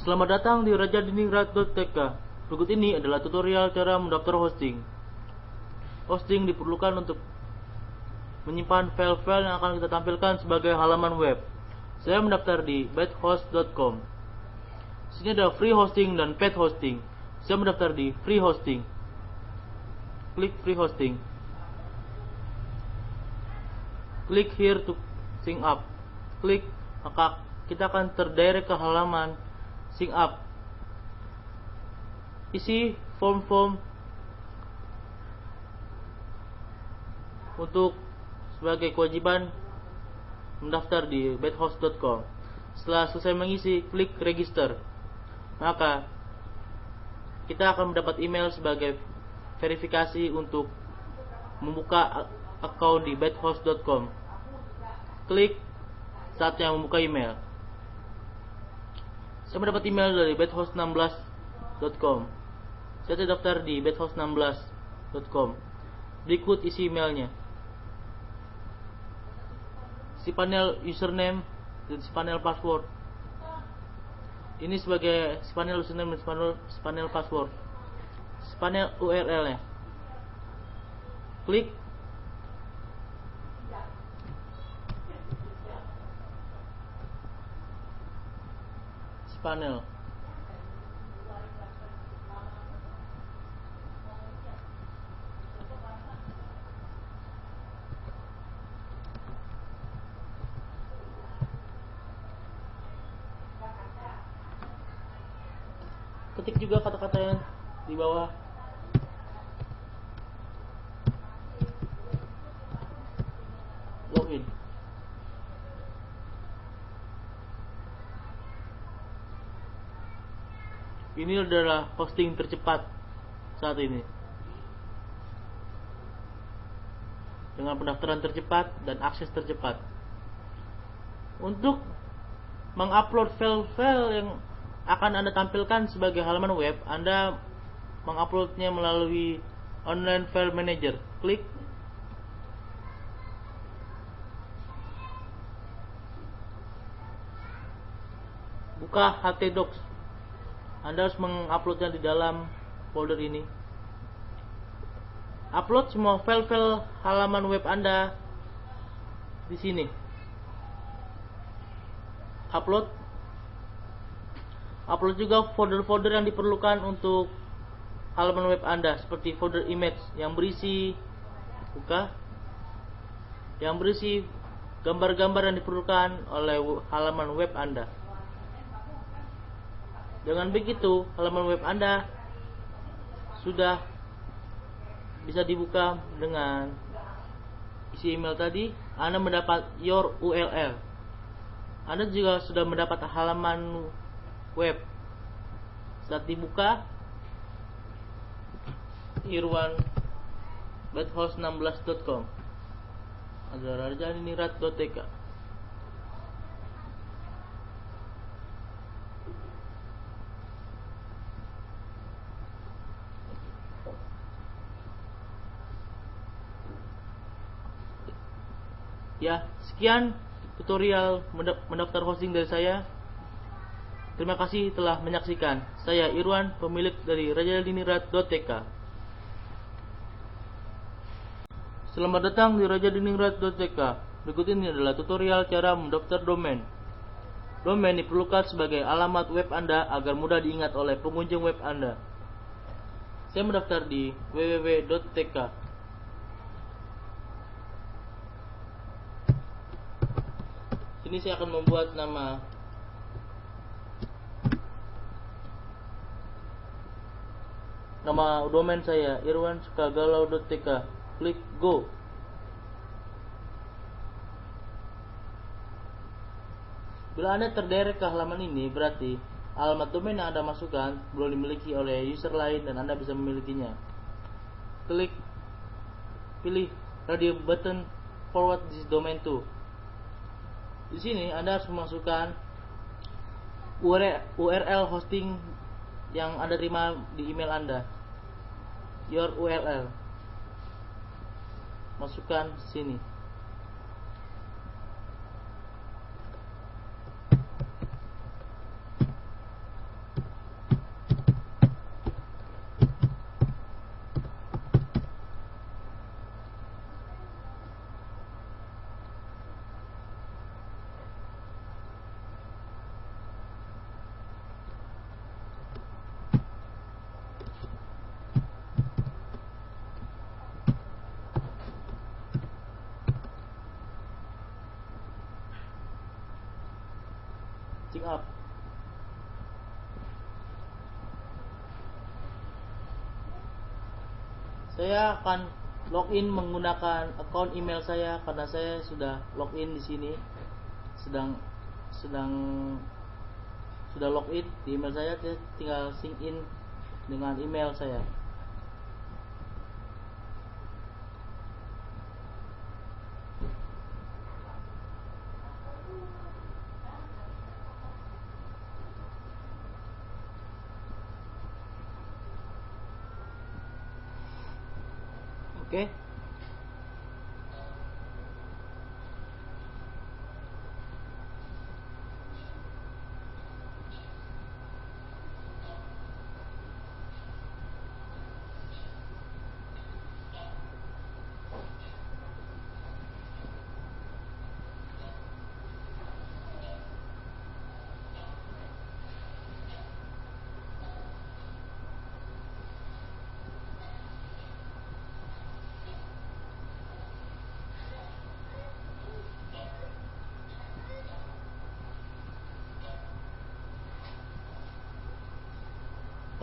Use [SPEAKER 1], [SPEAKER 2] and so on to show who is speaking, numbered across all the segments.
[SPEAKER 1] Selamat datang di rajadiningrat.tk. Berikut ini adalah tutorial cara mendaftar hosting. Hosting diperlukan untuk menyimpan file-file yang akan kita tampilkan sebagai halaman web. Saya mendaftar di bedhost.com. Sini ada free hosting dan paid hosting. Saya mendaftar di free hosting. Klik free hosting. Klik here to sign up. Klik, maka kita akan terdirect ke halaman sign up. Isi form-form untuk sebagai kewajiban mendaftar di bedhost.com. Setelah selesai mengisi, klik register. Maka kita akan mendapat email sebagai verifikasi untuk membuka account di bedhost.com. Klik saatnya membuka email. Saya mendapat email dari bedhost16.com. Saya terdaftar di bedhost16.com. Berikut isi emailnya. Si panel username dan si panel password. Ini sebagai si panel username dan si panel password. Si panel URL-nya. Klik. Panel. Ketik juga kata-kata yang di bawah. Login. Ini adalah hosting tercepat saat ini, dengan pendaftaran tercepat dan akses tercepat. Untuk mengupload file-file yang akan Anda tampilkan sebagai halaman web, Anda menguploadnya melalui online file manager. Klik buka htdocs. Anda harus menguploadnya di dalam folder ini. Upload semua file-file halaman web Anda di sini. Upload juga folder-folder yang diperlukan untuk halaman web Anda, seperti folder image yang berisi gambar-gambar yang diperlukan oleh halaman web Anda. Dengan begitu, halaman web Anda sudah bisa dibuka dengan isi email tadi. Anda mendapat your URL. Anda juga sudah mendapat halaman web. Saat dibuka, Irwan bedhost16.com ada rajadiningrat.tk. Ya, sekian tutorial mendaftar hosting dari saya. Terima kasih telah menyaksikan. Saya Irwan, pemilik dari rajadiningrat.tk. Selamat datang di rajadiningrat.tk. Berikut ini adalah tutorial cara mendaftar domain. Domain diperlukan sebagai alamat web Anda agar mudah diingat oleh pengunjung web Anda. Saya mendaftar di www.tk. Ini saya akan membuat nama domain saya irwansukagalau.tk. Klik go. Bila Anda terdirect ke halaman ini, berarti alamat domain yang Anda masukkan belum dimiliki oleh user lain dan Anda bisa memilikinya. Pilih radio button forward this domain to. Di sini Anda harus memasukkan URL hosting yang Anda terima di email Anda. Your URL. Masukkan sini. Saya akan login menggunakan akun email saya karena saya sudah login di sini. Sedang sudah login di email saya, tinggal sign in dengan email saya. Oke.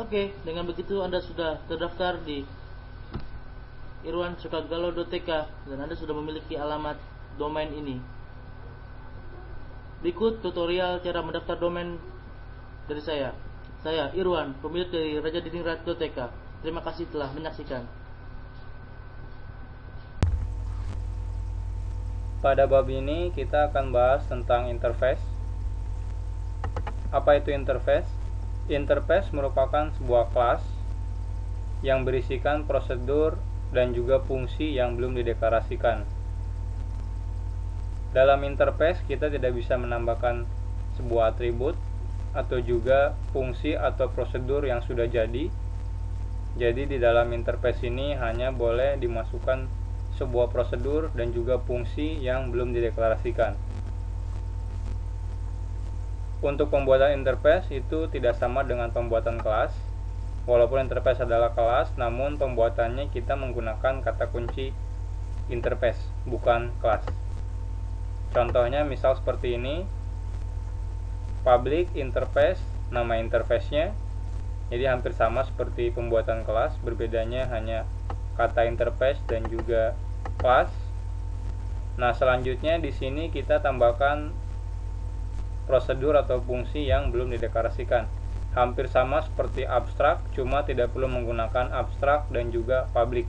[SPEAKER 1] Oke, dengan begitu Anda sudah terdaftar di irwansukagalo.tk dan Anda sudah memiliki alamat domain ini. Berikut tutorial cara mendaftar domain dari saya. Saya Irwan, pemilik dari rajadiningrat.tk. Terima kasih telah menyaksikan.
[SPEAKER 2] Pada bab ini kita akan bahas tentang interface. Apa itu interface? Interface merupakan sebuah kelas yang berisikan prosedur dan juga fungsi yang belum dideklarasikan. Dalam interface kita tidak bisa menambahkan sebuah atribut atau juga fungsi atau prosedur yang sudah jadi. Jadi di dalam interface ini hanya boleh dimasukkan sebuah prosedur dan juga fungsi yang belum dideklarasikan. Untuk pembuatan interface itu tidak sama dengan pembuatan kelas. Walaupun interface adalah kelas, namun pembuatannya kita menggunakan kata kunci interface, bukan kelas. Contohnya misal seperti ini, public interface, nama interface-nya. Jadi hampir sama seperti pembuatan kelas, berbedanya hanya kata interface dan juga kelas. Nah, selanjutnya di sini kita tambahkan prosedur atau fungsi yang belum dideklarasikan. Hampir sama seperti abstrak, cuma tidak perlu menggunakan abstrak dan juga public.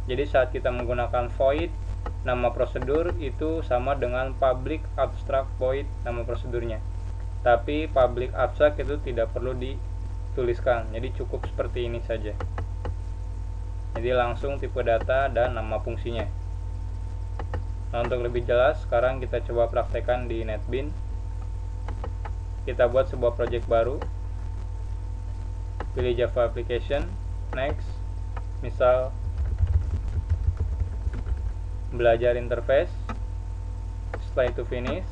[SPEAKER 2] Jadi saat kita menggunakan void nama prosedur itu sama dengan public abstrak void nama prosedurnya. Tapi public abstrak itu tidak perlu dituliskan. Jadi cukup seperti ini saja. Jadi langsung tipe data dan nama fungsinya. Nah, untuk lebih jelas sekarang kita coba praktekkan di NetBeans. Kita buat sebuah project baru, pilih Java Application, next, misal belajar interface, setelah itu finish.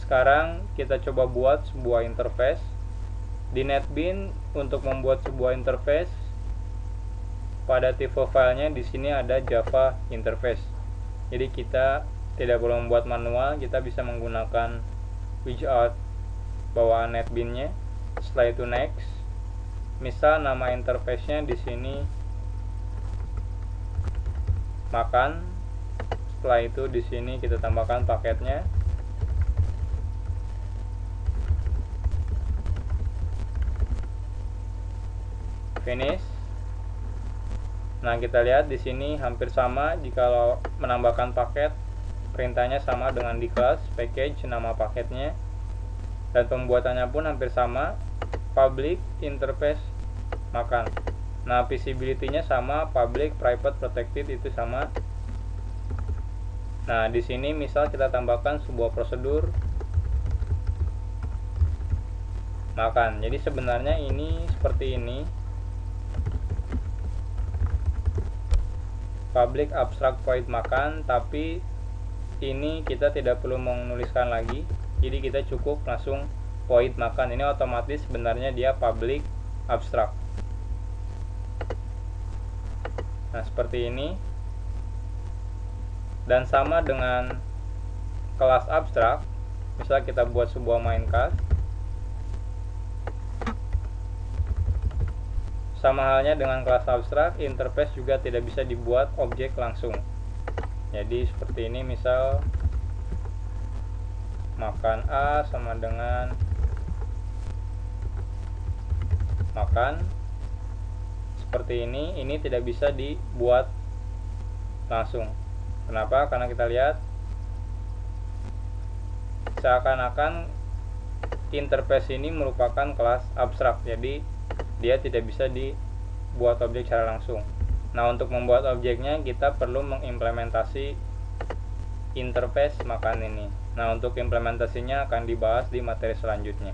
[SPEAKER 2] Sekarang kita coba buat sebuah interface. Di NetBeans untuk membuat sebuah interface, pada tipe filenya di sini ada Java interface. Jadi kita tidak perlu membuat manual, kita bisa menggunakan widget bawaan NetBeans-nya. Setelah itu next. Misal nama interface-nya di sini makan. Setelah itu di sini kita tambahkan paketnya. Finish. Nah, kita lihat di sini hampir sama jika menambahkan paket. Perintahnya sama dengan di kelas, package nama paketnya, dan pembuatannya pun hampir sama, public interface makan. Nah, visibility-nya sama, public, private, protected itu sama. Nah, di sini misal kita tambahkan sebuah prosedur makan. Jadi sebenarnya ini seperti ini. Public abstract void makan, tapi ini kita tidak perlu menuliskan lagi. Jadi kita cukup langsung void makan. Ini otomatis sebenarnya dia public abstract. Nah, seperti ini. Dan sama dengan kelas abstrak, misal kita buat sebuah main class. sama halnya dengan kelas abstrak, interface juga tidak bisa dibuat objek langsung. Jadi seperti ini, misal makan A sama dengan makan, seperti ini tidak bisa dibuat langsung. Kenapa? Karena kita lihat seakan-akan interface ini merupakan kelas abstrak, jadi dia tidak bisa dibuat objek secara langsung. Nah, untuk membuat objeknya kita perlu mengimplementasi interface makan ini. Nah, untuk implementasinya akan dibahas di materi selanjutnya.